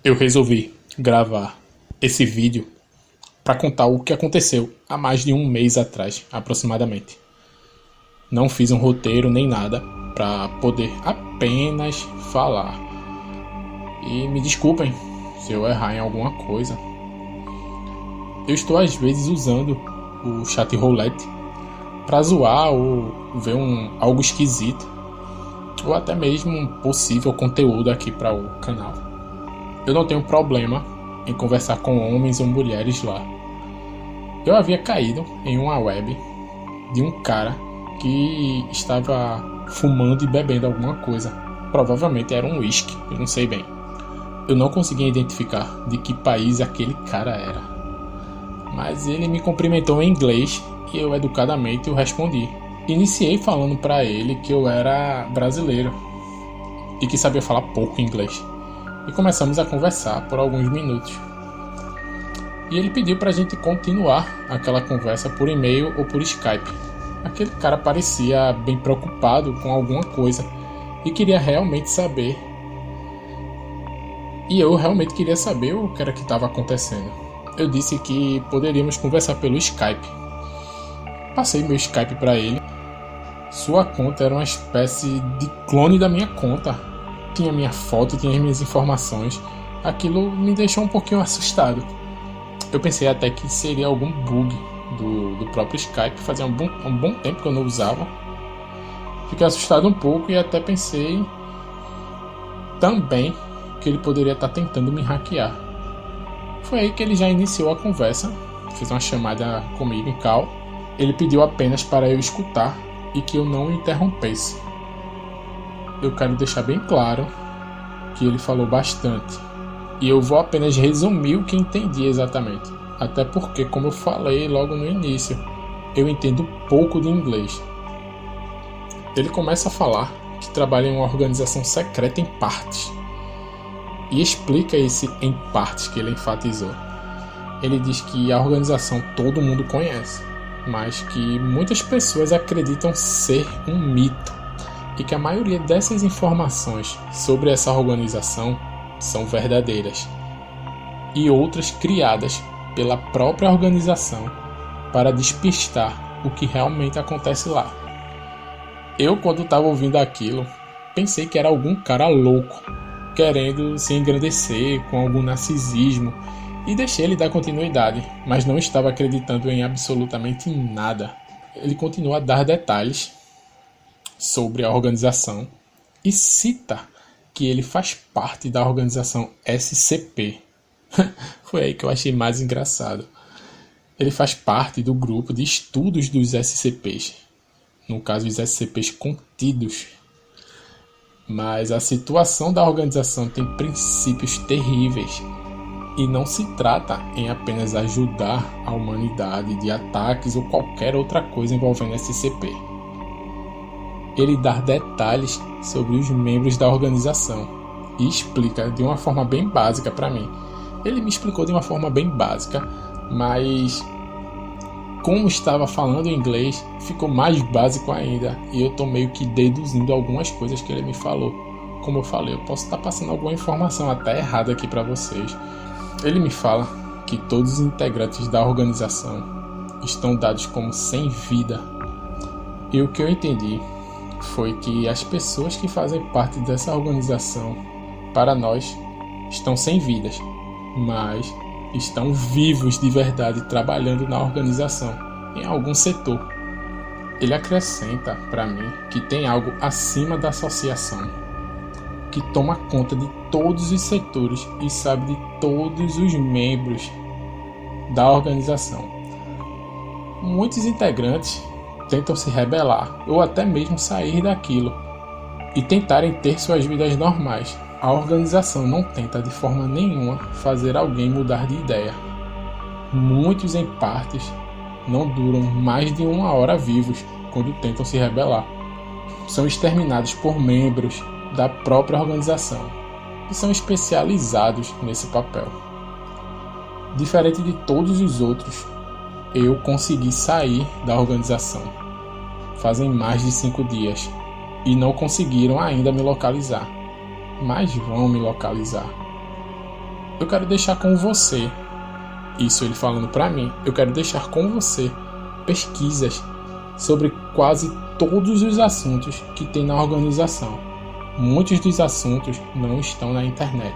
Eu resolvi gravar esse vídeo para contar o que aconteceu há mais de um mês atrás, aproximadamente. Não fiz um roteiro nem nada para poder apenas falar. E me desculpem se eu errar em alguma coisa. Eu estou às vezes usando o chat roulette para zoar ou ver algo esquisito, ou até mesmo um possível conteúdo aqui para o canal. Eu não tenho problema em conversar com homens ou mulheres lá. Eu havia caído em uma web de um cara que estava fumando e bebendo alguma coisa. Provavelmente era um whisky, eu não sei bem. Eu não conseguia identificar de que país aquele cara era. Mas ele me cumprimentou em inglês e eu educadamente o respondi. Iniciei falando para ele que eu era brasileiro e que sabia falar pouco inglês. E começamos a conversar por alguns minutos. E ele pediu pra gente continuar aquela conversa por e-mail ou por Skype. Aquele cara parecia bem preocupado com alguma coisa e queria realmente saber. E eu realmente queria saber o que era que estava acontecendo. Eu disse que poderíamos conversar pelo Skype. Passei meu Skype para ele. Sua conta era uma espécie de clone da minha conta. Tinha minha foto, tinha as minhas informações. Aquilo me deixou um pouquinho assustado. Eu pensei até que seria algum bug do próprio Skype. Fazia um bom tempo que eu não usava. Fiquei assustado um pouco e até pensei também que ele poderia estar tentando me hackear. Foi aí que ele já iniciou a conversa. Fez uma chamada comigo em call. Ele pediu apenas para eu escutar e que eu não o interrompesse. Eu quero deixar bem claro que ele falou bastante. E eu vou apenas resumir o que entendi exatamente. Até porque, como eu falei logo no início, eu entendo pouco de inglês. Ele começa a falar que trabalha em uma organização secreta em partes. E explica esse em partes que ele enfatizou. Ele diz que a organização todo mundo conhece, mas que muitas pessoas acreditam ser um mito. E que a maioria dessas informações sobre essa organização são verdadeiras e outras criadas pela própria organização para despistar o que realmente acontece lá. Eu, quando estava ouvindo aquilo, pensei que era algum cara louco querendo se engrandecer com algum narcisismo e deixei ele dar continuidade, mas não estava acreditando em absolutamente nada. Ele continua a dar detalhes sobre a organização e cita que ele faz parte da organização SCP. Foi aí que eu achei mais engraçado. Ele faz parte do grupo de estudos dos SCPs, no caso os SCPs contidos. Mas a situação da organização tem princípios terríveis e não se trata em apenas ajudar a humanidade de ataques ou qualquer outra coisa envolvendo SCP. Ele dá detalhes sobre os membros da organização e explica de uma forma bem básica para mim. Ele me explicou de uma forma bem básica, mas como estava falando em inglês, ficou mais básico ainda e eu estou meio que deduzindo algumas coisas que ele me falou. Como eu falei, eu posso estar passando alguma informação até errada aqui para vocês. Ele me fala que todos os integrantes da organização estão dados como sem vida. E o que eu entendi foi que as pessoas que fazem parte dessa organização, para nós, estão sem vidas, mas estão vivos de verdade trabalhando na organização, em algum setor. Ele acrescenta para mim que tem algo acima da associação, que toma conta de todos os setores e sabe de todos os membros da organização. Muitos integrantes tentam se rebelar ou até mesmo sair daquilo e tentarem ter suas vidas normais. A organização não tenta de forma nenhuma fazer alguém mudar de ideia. Muitos em partes não duram mais de 1 hora vivos quando tentam se rebelar. São exterminados por membros da própria organização e são especializados nesse papel. Diferente de todos os outros, eu consegui sair da organização fazem mais de 5 dias e não conseguiram ainda me localizar, mas vão me localizar. eu quero deixar com você, isso ele falando pra mim, eu quero deixar com você pesquisas sobre quase todos os assuntos que tem na organização. Muitos dos assuntos não estão na internet.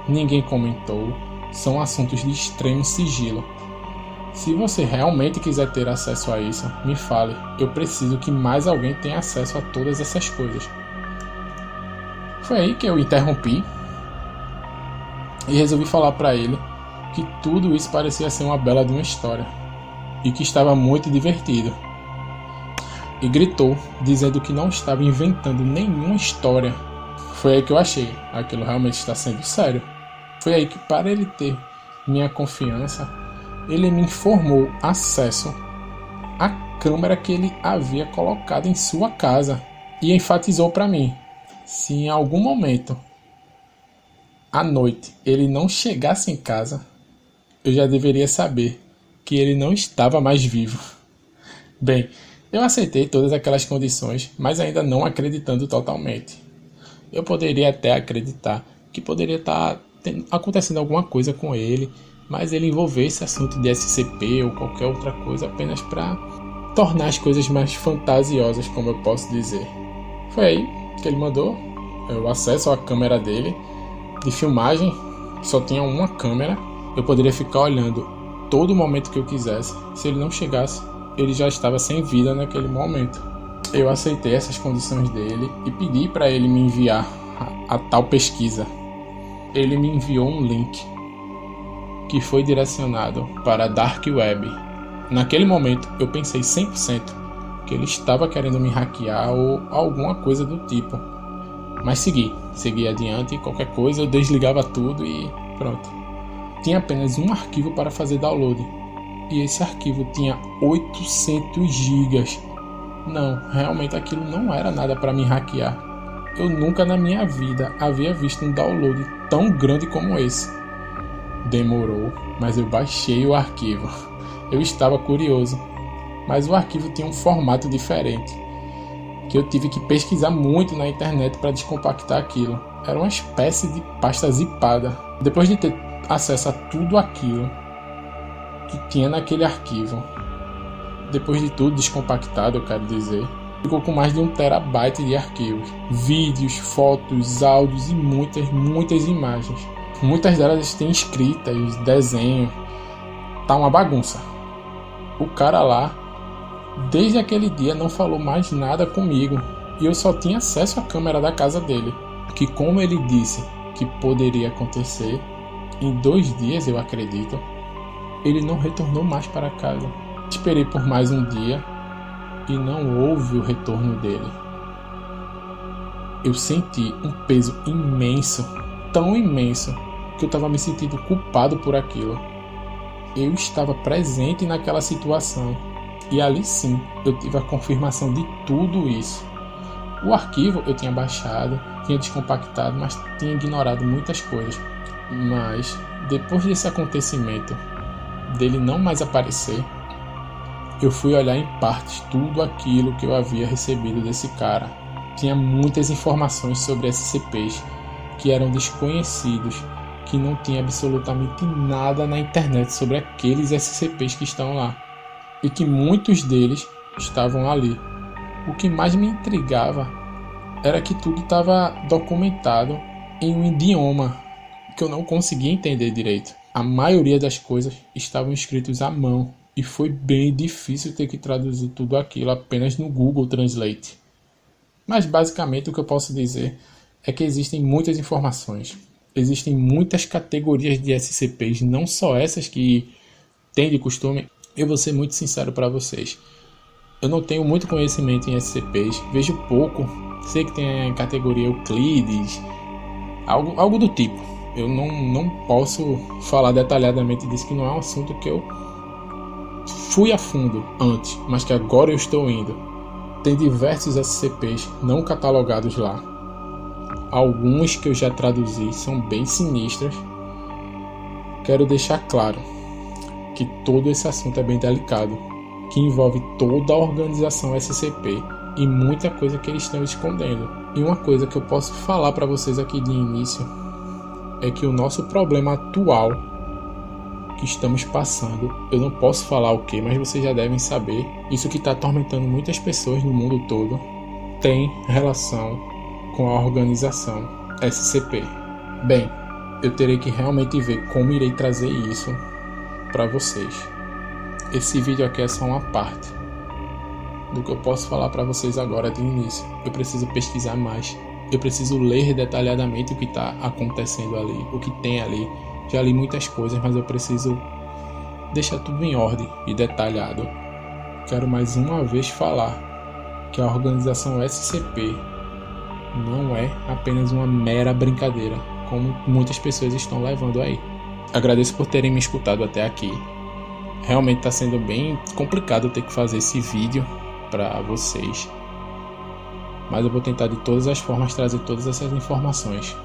Ninguém comentou, são assuntos de extremo sigilo. Se você realmente quiser ter acesso a isso, me fale. Eu preciso que mais alguém tenha acesso a todas essas coisas. Foi aí que eu interrompi e resolvi falar para ele que tudo isso parecia ser uma bela de uma história e que estava muito divertido. E gritou, dizendo que não estava inventando nenhuma história. Foi aí que eu achei, aquilo realmente está sendo sério. Foi aí que, para ele ter minha confiança, ele me informou acesso à câmera que ele havia colocado em sua casa e enfatizou para mim, se em algum momento, à noite, ele não chegasse em casa, eu já deveria saber que ele não estava mais vivo. Bem, eu aceitei todas aquelas condições, mas ainda não acreditando totalmente. Eu poderia até acreditar que poderia estar acontecendo alguma coisa com ele, mas ele envolver esse assunto de SCP ou qualquer outra coisa apenas para tornar as coisas mais fantasiosas, como eu posso dizer. Foi aí que ele mandou o acesso à câmera dele de filmagem, só tinha uma câmera, eu poderia ficar olhando todo momento que eu quisesse. Se ele não chegasse, ele já estava sem vida naquele momento. Eu aceitei essas condições dele e pedi para ele me enviar a tal pesquisa. Ele me enviou um link que foi direcionado para a Dark Web. Naquele momento eu pensei 100% que ele estava querendo me hackear ou alguma coisa do tipo. Mas segui adiante, qualquer coisa eu desligava tudo e pronto. Tinha apenas um arquivo para fazer download. E esse arquivo tinha 800 gigas. Não, realmente aquilo não era nada para me hackear. Eu nunca na minha vida havia visto um download tão grande como esse. Demorou, mas eu baixei o arquivo. Eu estava curioso, mas o arquivo tinha um formato diferente, que eu tive que pesquisar muito na internet para descompactar aquilo. Era uma espécie de pasta zipada. Depois de ter acesso a tudo aquilo que tinha naquele arquivo, depois de tudo descompactado, eu quero dizer, ficou com mais de 1 terabyte de arquivos, vídeos, fotos, áudios e muitas imagens. Muitas delas têm escritas, desenhos, tá uma bagunça. O cara lá, desde aquele dia, não falou mais nada comigo e eu só tinha acesso à câmera da casa dele, que, como ele disse que poderia acontecer, em 2 dias, eu acredito, ele não retornou mais para casa. Esperei por mais um dia e não houve o retorno dele. Eu senti um peso imenso, tão imenso, que eu estava me sentindo culpado por aquilo. Eu estava presente naquela situação e ali sim eu tive a confirmação de tudo isso. O arquivo eu tinha baixado, tinha descompactado, mas tinha ignorado muitas coisas. Mas depois desse acontecimento, dele não mais aparecer, eu fui olhar em partes tudo aquilo que eu havia recebido desse cara. Tinha muitas informações sobre SCPs que eram desconhecidos, que não tinha absolutamente nada na internet sobre aqueles SCPs que estão lá, e que muitos deles estavam ali. O que mais me intrigava era que tudo estava documentado em um idioma que eu não conseguia entender direito. A maioria das coisas estavam escritas à mão e foi bem difícil ter que traduzir tudo aquilo apenas no Google Translate. Mas basicamente o que eu posso dizer é que existem muitas informações. Existem muitas categorias de SCPs, não só essas que tem de costume. Eu vou ser muito sincero para vocês. Eu não tenho muito conhecimento em SCPs, vejo pouco. Sei que tem a categoria Euclides, algo do tipo. Eu não posso falar detalhadamente disso, que não é um assunto que eu fui a fundo antes, mas que agora eu estou indo. Tem diversos SCPs não catalogados lá. Alguns que eu já traduzi são bem sinistros. Quero deixar claro que todo esse assunto é bem delicado, que envolve toda a organização SCP e muita coisa que eles estão escondendo. E uma coisa que eu posso falar para vocês aqui de início é que o nosso problema atual que estamos passando, eu não posso falar o que, mas vocês já devem saber, isso que está atormentando muitas pessoas no mundo todo, tem relação com a organização SCP. Bem, eu terei que realmente ver como irei trazer isso para vocês. Esse vídeo aqui é só uma parte do que eu posso falar para vocês agora de início. Eu preciso pesquisar mais, eu preciso ler detalhadamente o que está acontecendo ali, o que tem ali. Já li muitas coisas, mas eu preciso deixar tudo em ordem e detalhado. Quero mais uma vez falar que a organização SCP não é apenas uma mera brincadeira, como muitas pessoas estão levando aí. Agradeço por terem me escutado até aqui. Realmente está sendo bem complicado ter que fazer esse vídeo para vocês, mas eu vou tentar de todas as formas trazer todas essas informações.